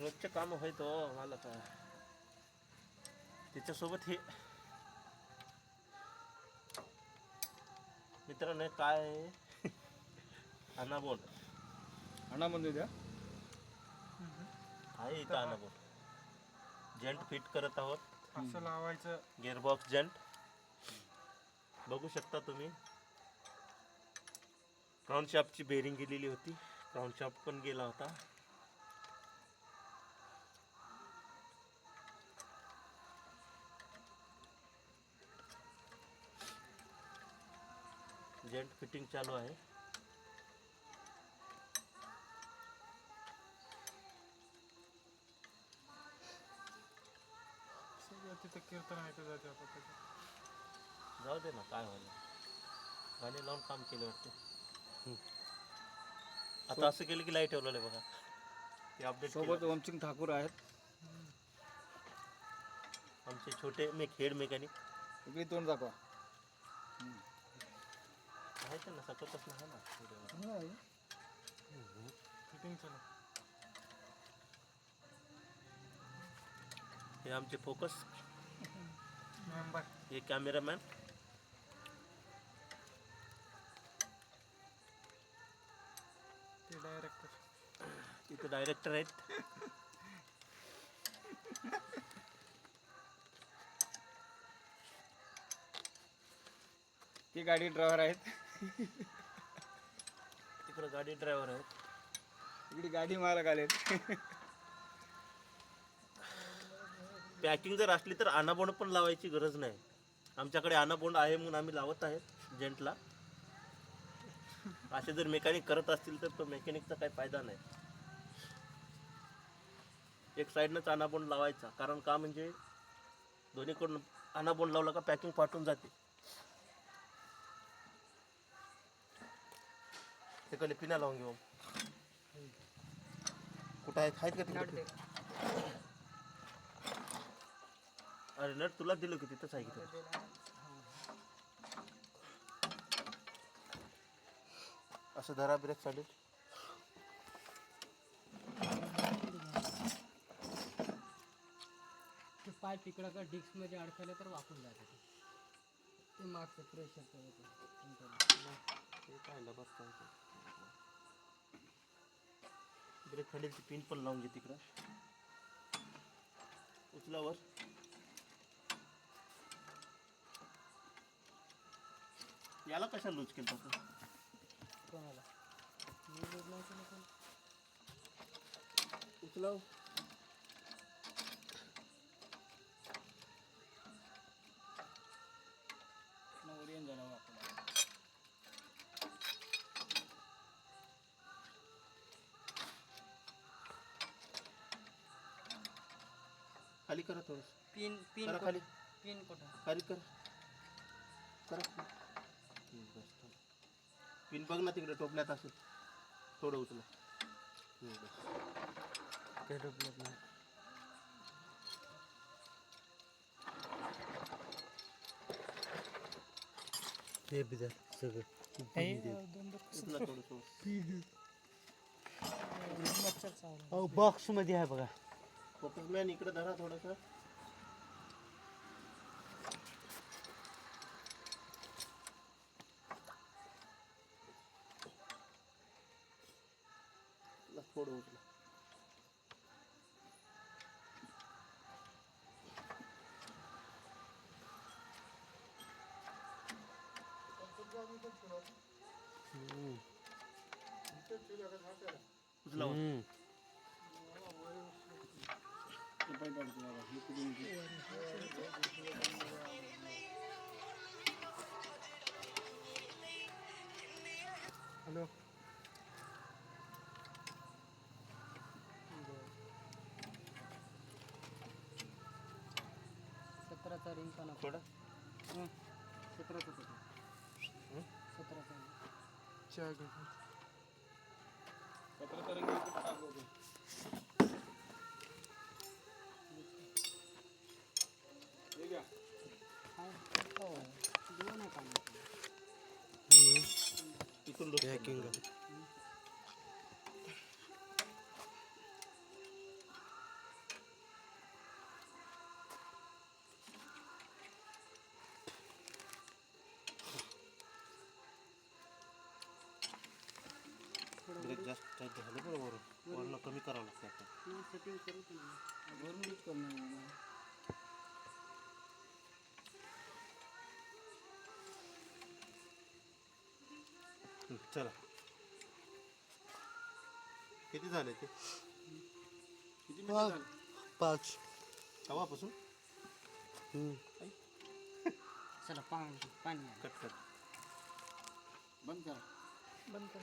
रोजचे काम होय तो मला काय त्याच्यासोबत हे मित्रांनो काय अनाबोन अनामध्ये द्या आहे इथं अनाबोन जंट फिट करत आहोत असं लावायचं गिअरबॉक्स जंट बघू शकता तुम्ही क्राऊन शाफ्टची बेरिंग गेलेली होती क्राऊन शाफ्ट पण गेला होता जंट फिटिंग चालू आहे सगळं तिथे कीर्तन ऐकलं जाते आता त्याच्यात. जाऊ दे ना काय व्हायला गाणी लावून काम केलं वाटते आता असं केलं की लाईट ठेवलेलं आहे बघा ते अपडेट सोबत ओमसिंग ठाकूर आहेत. आमचे छोटे हेड मेकॅनिक इकडे तोंड दाखवा. आहे ना सकतच नाही ना फिटिंग चालू हे आमचे फोकस मेंबर हे कॅमेरामॅन ते डायरेक्टर इथे डायरेक्टर आहेत ते गाडी ड्रायव्हर आहेत. तिकडे गाडी ड्रायव्हर आहेत इकडे गाडी मालक आलेत. पॅकिंग जर असली तर अनाबोंड पण लावायची गरज नाही आमच्याकडे अनाबोंड आहे म्हणून आम्ही लावत आहेत जंटला असे जर मेकॅनिक करत असतील तर तो मेकॅनिकचा काही फायदा नाही एक साईडनंच अनाबोंड लावायचा कारण का म्हणजे दोन्हीकडून अनाबोंड लावला का पॅकिंग फाटून जाते ते कधी पिना लावून घेऊ कुठं आहेत का तिकडे अरे नट तुला दिलं की तिथंच आहे की ते. असं धरा ब्रेक चालेल पाय तिकडं का डिस्क मध्ये अडकले तर वाकून जाते ते मागचं प्रेशर ते काय बसता ब्रेक खालीची पिन पण लावून घे तिकडं उचलावर याला कशा लूज केलं तू कोणाला मी लूज नाही केलं पण उचलाव ओरियन झाला वाकडा. खाली करा थोडस पिन पिन करा खाली पिन कुठं खाली कर करा पिन बघ ना तिकडे टोपल्यात असेल थोडं उचला ते डबलत नाही हे बिजा सगळं उचला थोडं बॉक्स मध्ये आहे बघा फोकस मॅन इकडे धरा थोडंसं थोडं उचला उचला हॅलो सतराचा रिंग का नको थोडं 17चा 17चा चहा घे 17 तारखेला इकडे टाकलं होतं. हे घ्या. हो दोन आहे का इकडून पॅकिंग ब्रेक जास्त टाईट झाले बरोबर वरनं कमी करावं लागतं आता. सेटिंग करू की नाही वरूनच करणार आहे. चला किती झाले ते किती मिनिटं झाली? 5. तेव्हापासून चला पाणी कट कर बंद करा. बंद कर.